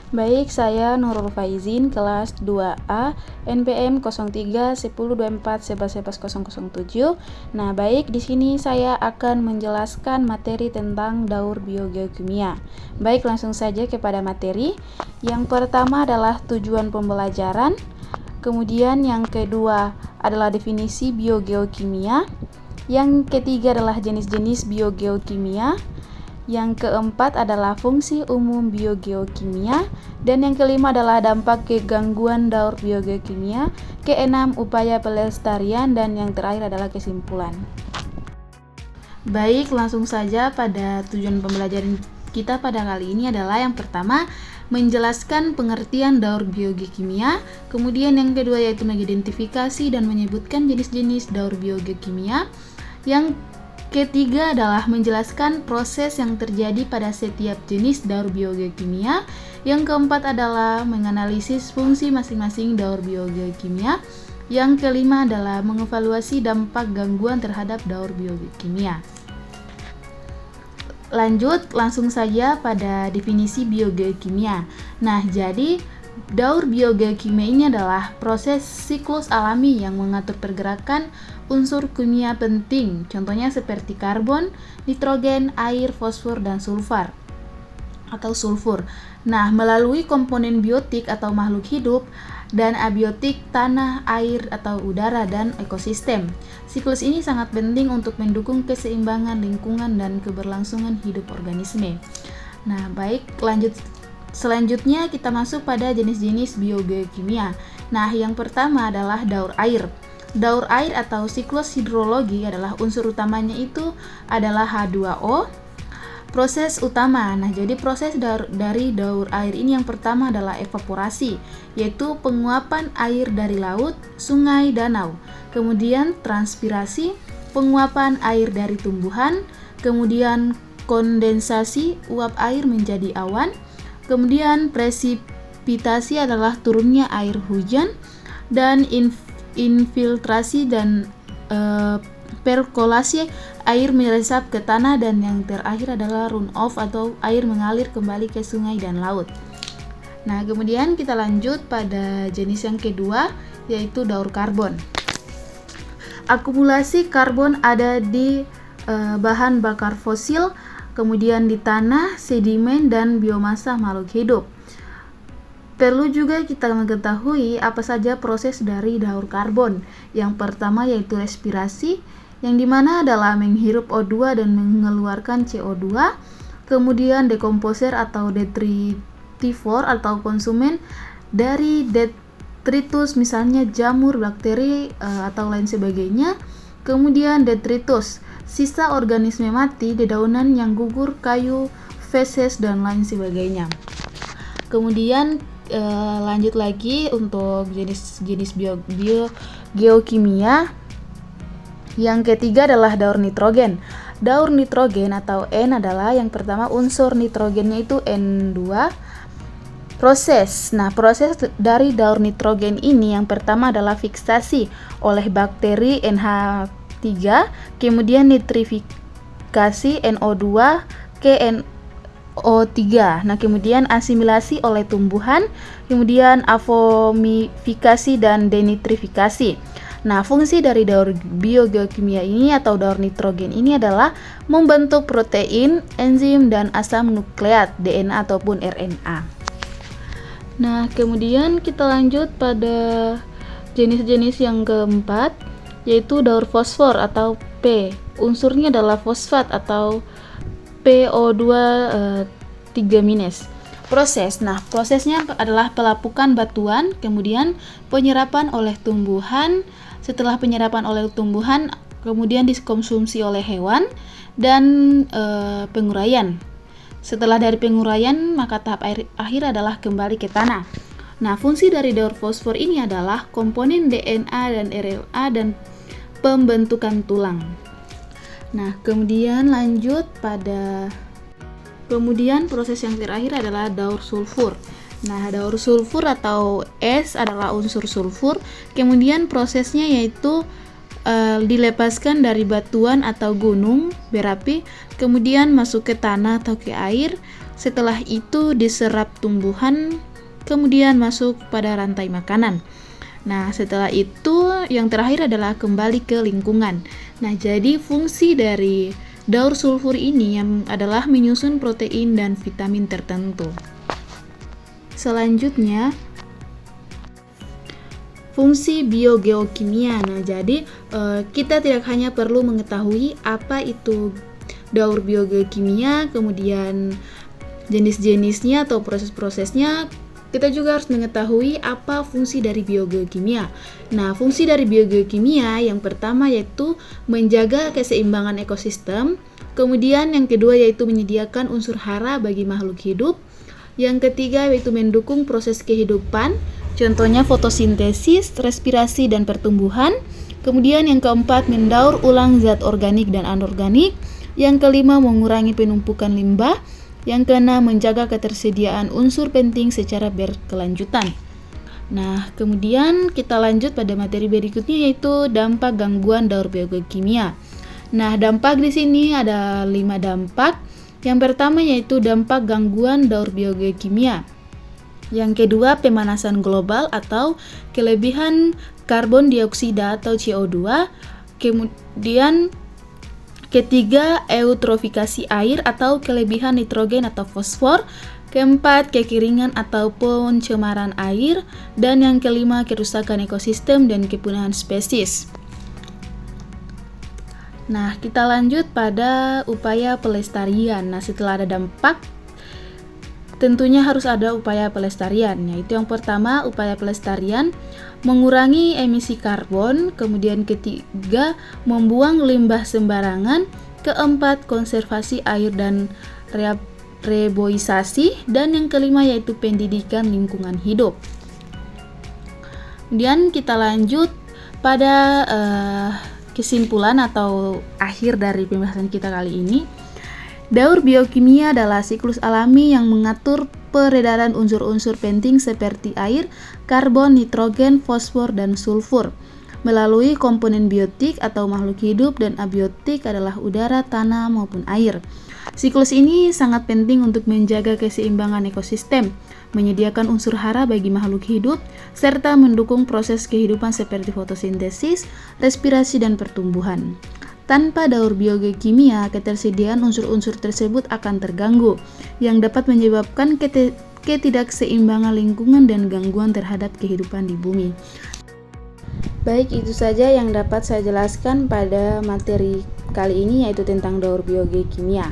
Baik, saya Nurul Faizin, kelas 2A, NPM 03 1024 11 11 007. Nah, baik, di sini saya akan menjelaskan materi tentang daur biogeokimia. Baik, langsung saja kepada materi. Yang pertama adalah tujuan pembelajaran. Kemudian yang kedua adalah definisi biogeokimia. Yang ketiga adalah jenis-jenis biogeokimia. Yang keempat adalah fungsi umum biogeokimia, dan yang kelima adalah dampak kegangguan daur biogeokimia, keenam upaya pelestarian, dan yang terakhir adalah kesimpulan. Baik, langsung saja pada tujuan pembelajaran kita pada kali ini adalah yang pertama, menjelaskan pengertian daur biogeokimia, kemudian yang kedua yaitu mengidentifikasi dan menyebutkan jenis-jenis daur biogeokimia, yang ketiga adalah menjelaskan proses yang terjadi pada setiap jenis daur biogeokimia. Yang keempat adalah menganalisis fungsi masing-masing daur biogeokimia. Yang kelima adalah mengevaluasi dampak gangguan terhadap daur biogeokimia. Lanjut, langsung saja pada definisi biogeokimia. Nah, jadi daur biogeokimia ini adalah proses siklus alami yang mengatur pergerakan unsur kimia penting, contohnya seperti karbon, nitrogen, air, fosfor, dan sulfur. Nah, melalui komponen biotik atau makhluk hidup dan abiotik tanah, air, atau udara, dan ekosistem. Siklus ini sangat penting untuk mendukung keseimbangan lingkungan dan keberlangsungan hidup organisme. Nah, baik, selanjutnya kita masuk pada jenis-jenis biogeokimia. Nah, yang pertama adalah daur air. Daur air atau siklus hidrologi adalah unsur utamanya itu adalah H2O. Proses utama. Nah, jadi proses dari daur air ini yang pertama adalah evaporasi, yaitu penguapan air dari laut, sungai, danau. Kemudian transpirasi, penguapan air dari tumbuhan. Kemudian kondensasi, uap air menjadi awan. Kemudian presipitasi adalah turunnya air hujan, dan infiltrasi dan perkolasi, air meresap ke tanah, dan yang terakhir adalah runoff atau air mengalir kembali ke sungai dan laut. Nah, kemudian kita lanjut pada jenis yang kedua yaitu daur karbon. Akumulasi karbon ada di bahan bakar fosil, kemudian di tanah, sedimen, dan biomasa makhluk hidup. Perlu juga kita mengetahui apa saja proses dari daur karbon. Yang pertama yaitu respirasi, yang dimana adalah menghirup O2 dan mengeluarkan CO2. Kemudian dekomposer atau detritivor atau konsumen dari detritus, misalnya jamur, bakteri, atau lain sebagainya. Kemudian detritus, sisa organisme mati, dedaunan yang gugur, kayu, feses, dan lain sebagainya. Kemudian lanjut lagi untuk jenis-jenis biogeokimia. Yang ketiga adalah daur nitrogen. Daur nitrogen atau N adalah yang pertama unsur nitrogennya itu N2. Proses dari daur nitrogen ini yang pertama adalah fiksasi oleh bakteri NH3, kemudian nitrifikasi NO2 ke NO3. Nah, kemudian asimilasi oleh tumbuhan, kemudian avomifikasi dan denitrifikasi. Nah, fungsi dari daur biogeokimia ini atau daur nitrogen ini adalah membentuk protein, enzim, dan asam nukleat DNA ataupun RNA. Nah, kemudian kita lanjut pada jenis-jenis yang keempat yaitu daur fosfor atau P. Unsurnya adalah fosfat atau PO2 3-. Prosesnya adalah pelapukan batuan, kemudian penyerapan oleh tumbuhan. Setelah penyerapan oleh tumbuhan, kemudian dikonsumsi oleh hewan, dan penguraian. Setelah dari penguraian, maka tahap akhir adalah kembali ke tanah. Nah, fungsi dari daur fosfor ini adalah komponen DNA dan RNA dan pembentukan tulang. Nah, kemudian proses yang terakhir adalah daur sulfur. Nah, daur sulfur atau S adalah unsur sulfur. Kemudian prosesnya yaitu dilepaskan dari batuan atau gunung berapi, kemudian masuk ke tanah atau ke air. setelah itu diserap tumbuhan, kemudian masuk pada rantai makanan. Nah, setelah itu yang terakhir adalah kembali ke lingkungan. Nah, jadi fungsi dari daur sulfur ini yang adalah menyusun protein dan vitamin tertentu. Selanjutnya, fungsi biogeokimia. Nah, jadi kita tidak hanya perlu mengetahui apa itu daur biogeokimia, kemudian jenis-jenisnya atau proses-prosesnya, kita juga harus mengetahui apa fungsi dari biogeokimia. Nah, fungsi dari biogeokimia yang pertama yaitu menjaga keseimbangan ekosistem, kemudian yang kedua yaitu menyediakan unsur hara bagi makhluk hidup, yang ketiga yaitu mendukung proses kehidupan, contohnya fotosintesis, respirasi, dan pertumbuhan. Kemudian yang keempat mendaur ulang zat organik dan anorganik, yang kelima mengurangi penumpukan limbah, yang keenam menjaga ketersediaan unsur penting secara berkelanjutan. Nah, kemudian kita lanjut pada materi berikutnya yaitu dampak gangguan daur biogeokimia. Nah, dampak di sini ada 5 dampak. Yang pertama yaitu dampak gangguan daur biogeokimia. Yang kedua, pemanasan global atau kelebihan karbon dioksida atau CO2. Kemudian ketiga, eutrofikasi air atau kelebihan nitrogen atau fosfor. Keempat, kekeringan atau pencemaran air. Dan yang kelima, kerusakan ekosistem dan kepunahan spesies. Nah, kita lanjut pada upaya pelestarian. Nah, setelah ada dampak, tentunya harus ada upaya pelestarian, yaitu yang pertama upaya pelestarian mengurangi emisi karbon, kemudian ketiga membuang limbah sembarangan, keempat konservasi air dan reboisasi, dan yang kelima yaitu pendidikan lingkungan hidup. Kemudian kita lanjut pada kesimpulan atau akhir dari pembahasan kita kali ini. Daur biokimia adalah siklus alami yang mengatur peredaran unsur-unsur penting seperti air, karbon, nitrogen, fosfor, dan sulfur melalui komponen biotik atau makhluk hidup, dan abiotik adalah udara, tanah, maupun air. Siklus ini sangat penting untuk menjaga keseimbangan ekosistem, menyediakan unsur hara bagi makhluk hidup, serta mendukung proses kehidupan seperti fotosintesis, respirasi, dan pertumbuhan. Tanpa daur biogeokimia, ketersediaan unsur-unsur tersebut akan terganggu, yang dapat menyebabkan ketidakseimbangan lingkungan dan gangguan terhadap kehidupan di bumi. Baik, itu saja yang dapat saya jelaskan pada materi kali ini, yaitu tentang daur biogeokimia.